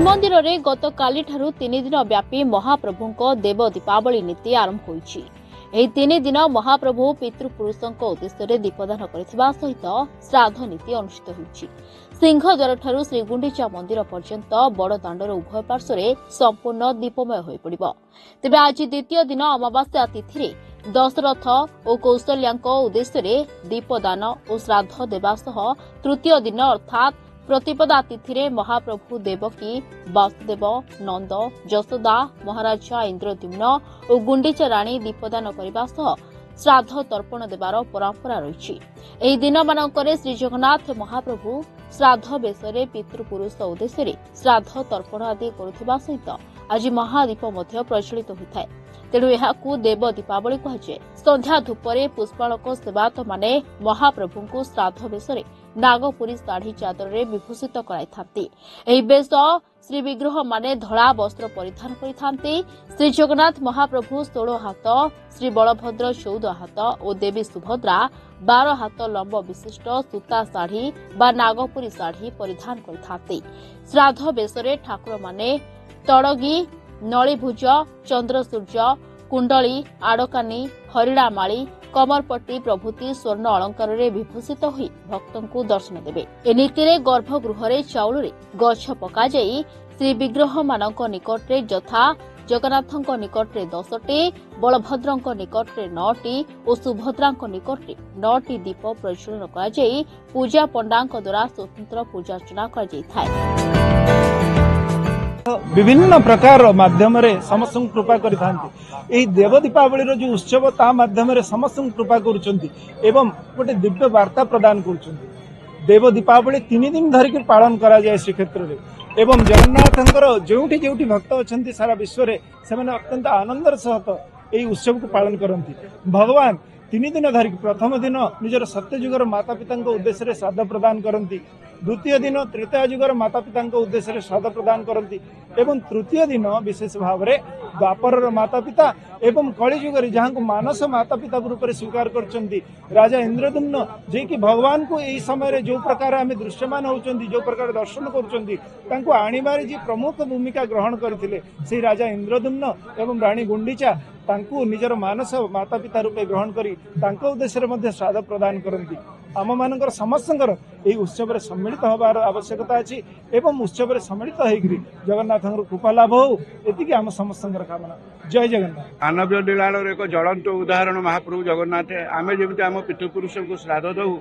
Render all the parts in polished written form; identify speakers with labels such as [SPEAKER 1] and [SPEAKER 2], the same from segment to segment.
[SPEAKER 1] श्रीमंदिर में गतकाली ठारू 3 दिन व्यापी महाप्रभु देव दीपावली नीति आरंभ होईछि। एही 3 दिन महाप्रभु पितृपुरुषों उद्देश्य दीपदान करथिबा सहित श्राद्ध नीति अनुष्ठित होईछि। सिंहद्वार ठारू श्रीगुंडीचा मंदिर पर्यंत बड़ दांडर उभय पार्श्व संपूर्ण दीपमय होई पड़िबो। तेबे आज द्वितीय दिन अमावास्या तिथि दशरथ और कौशल्या उद्देश्य दीपदान और श्राद्ध देवा सह तृतीय दिन अर्थात प्रतिपदा तिथि महाप्रभु देवकी वासुदेव नंद जशोदा महाराजा इंद्रद्युम्न और गुंडीचा राणी दीपदान करने सह श्राद्ध तर्पण देवार परंपरा रही। एही दिन मानकरे श्री जगन्नाथ महाप्रभु श्राद्ध बेसरे पितृपुरुष उद्देश्य श्राद्ध तर्पण आदि करुथिबा सहित आज महादीप मध्य प्रज्वलित होता है। तेणु यहाकू देव दीपावली कहुए। संध्या धूपरे पुष्पालक सेवायत माने महाप्रभु को श्राद्ध बेसरे नागपुरी साढ़ी चादर रे विभूषित कराई। एही बेस श्री विग्रह माने धड़ा वस्त्र परिधान करिथांती। श्री जगन्नाथ महाप्रभु 16 हाथ, श्री बलभद्र 14 हाथ और देवी सुभद्रा 12 हाथ लंब विशिष्ट सूता साढ़ी बा नागपुरी साढ़ी परिधान करिथांती। श्राद्ध बेसरे ठाकुर माने तड़गी नळीभुज चंद्रसूर्य कुंडली आड़कानी हरिणामाली कमरपट्टी प्रभृति स्वर्ण अलंकार विभूषित होई भक्तों को दर्शन देवे। ए नीति गर्भगृह चाउल गछ पका जाई श्री विग्रह मानक निकट यथा जगन्नाथ निकट 10टी, बलभद्र निकट 9टी और सुभद्रा निकट 9टी दीप प्रज्वलन कर पूजा पंडा द्वारा स्वतंत्र पूजार्चना कर
[SPEAKER 2] विभिन्न प्रकार माध्यम समस्त कृपा करि देव दीपावली जो उत्सव ता माध्यम समस्त कृपा एवं गोटे दिव्य वार्ता प्रदान कर देव दीपावली 3 दिन धरिक पालन करा जाए श्रीक्षेत्र में एवं जगन्नाथंकर जोठी जोठी भक्त अच्छा सारा विश्व में से अत्यंत आनंदर सहित यही उत्सव को पालन करती। भगवान 3 दिन धरिक प्रथम दिन निजर सत्यजुगर माता पिता उद्देश्य श्राद्ध प्रदान करती, द्वितीय दिन तृतीय जुगर माता पिता उद्देश्य श्राद्ध प्रदान करती एवं तृतीय दिन विशेष भाव में द्वापर माता पिता एवं कलिजुगर जहाँ को मानस माता पिता रूप में स्वीकार करछंती राजा इंद्रद्युम्न जे कि भगवान को यही समय जो प्रकार आम दृश्यमान होचंती जो प्रकार दर्शन करछंती आणिबारे जी प्रमुख भूमिका ग्रहण करथिले से राजा इंद्रद्युम्न एवं रानी गुंडीचा तांकु निजर मानस माता पिता रूपे ग्रहण करी तांको उद्देश्य श्राद्ध प्रदान करती। आम मानकर समस्तंकर यही उत्सव में सम्मिलित होबार आवश्यकता अच्छी एवं उत्सव में सम्मिलित होकर जगन्नाथ कृपा लाभ हो एति आम समस्तंकर कामना। जय जगन्नाथ।
[SPEAKER 3] मानवीय लीलार एक ज्वलंत उदाहरण महाप्रभु जगन्नाथ। आम जमी आम पितृपुरुष को श्राद्ध दऊ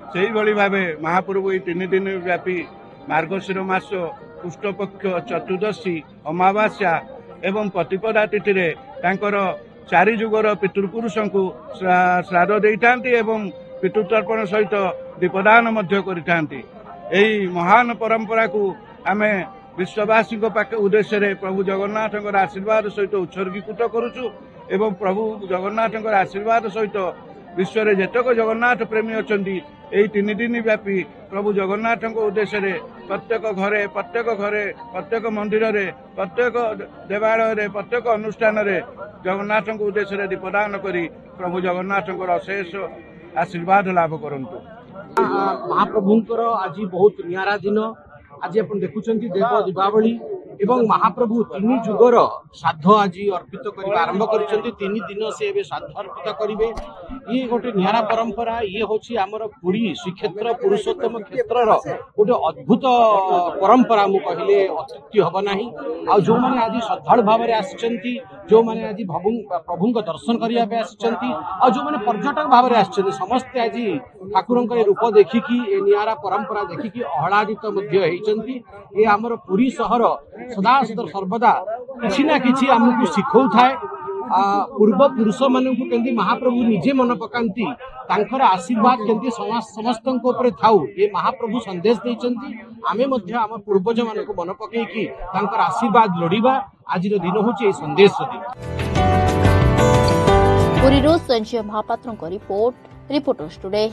[SPEAKER 3] से भाव महाप्रभु ये 3 दिन व्यापी मार्गशीर मास कृष्णपक्ष चतुर्दशी अमावास्या एवं प्रतिपदा तिथि तांकर 4 जुगर पितृपुरुष को श्राद्ध देइथांती एवं पितृतर्पण सहित दीपदान करिथांती। एही महान परंपरा को आमे विश्ववासी उद्देश्य प्रभु जगन्नाथ आशीर्वाद सहित उत्सर्गीकृत करुचु एवं प्रभु जगन्नाथ आशीर्वाद सहित विश्व में जेतक जगन्नाथ प्रेमी अच्छा यही 3 दिन व्यापी प्रभु जगन्नाथ उद्देश्य प्रत्येक घरे प्रत्येक मंदिर रे प्रत्येक देवालय प्रत्येक अनुष्ठान रे जगन्नाथ उद्देश्य दीपदान करी प्रभु जगन्नाथ अशेष आशीर्वाद लाभ करंतु।
[SPEAKER 4] महाप्रभुंकर आज बहुत नियारा दिन। आज आप देखुं देव दीपावली एवं महाप्रभु 3 जुगर श्राद्ध आज अर्पित करने आरंभ कर 3 दिन से श्राद्ध अर्पित करेंगे। ये गोटे नियारा परंपरा। ये हूँ आमर पुरी श्रीक्षेत्र पुरुषोत्तम क्षेत्र गोटे अद्भुत परंपरा मु कहले अत्युक्ति हम ना। आ जो मैंने आज श्रद्धा भाव में आसी जो मैंने आज प्रभु दर्शन करने आसी आ जो मैंने पर्यटक भाव में आसी समस्ते आज ठाकुर रूप देखिकी नियारा परंपरा देखिकी अहलादित ये आमर पुरी सहर सदा सर्वदा किसी ना किसी आमको शिखौ थाए। पूर्व पुरुष मान महाप्रभु निजे मन पकांती तांकर आशीर्वाद केंती समस्त थाऊ ये महाप्रभु संदेश देइचंती। आमे आम पूर्वज मान मन पकईकी तांकर आशीर्वाद लोड़ीबा आज दिन होची संदेश दिन।
[SPEAKER 1] पुरीरो संजय महापात्र रिपोर्टर्स टुडे।